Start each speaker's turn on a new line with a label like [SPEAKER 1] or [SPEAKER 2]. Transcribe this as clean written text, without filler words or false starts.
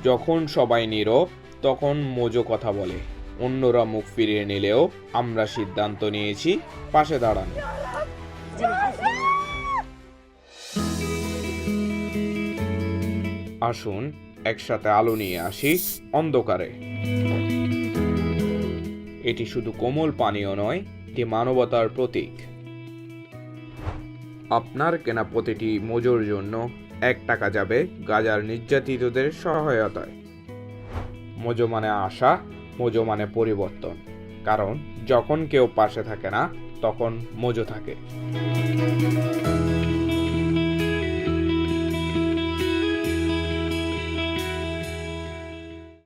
[SPEAKER 1] যখন সবাই নীরব তখন মোজো কথা বলে। অন্যরা মুখ ফিরিয়ে নিলেও আমরা সিদ্ধান্ত নিয়েছি পাশে দাঁড়ানো। আসুন একসাথে আলো নিয়ে আসি অন্ধকারে। এটি শুধু কোমল পানীয় নয়, এটি মানবতার প্রতীক। আপনার কেনা প্রতিটি মোজোর জন্য 1 টাকা যাবে গাজার নির্যাতিতদের সহায়তায়। মোজো মানে আশা, মোজো মানে পরিবর্তন। কারণ যখন কেউ পাশে থাকে না, তখন মোজো থাকে।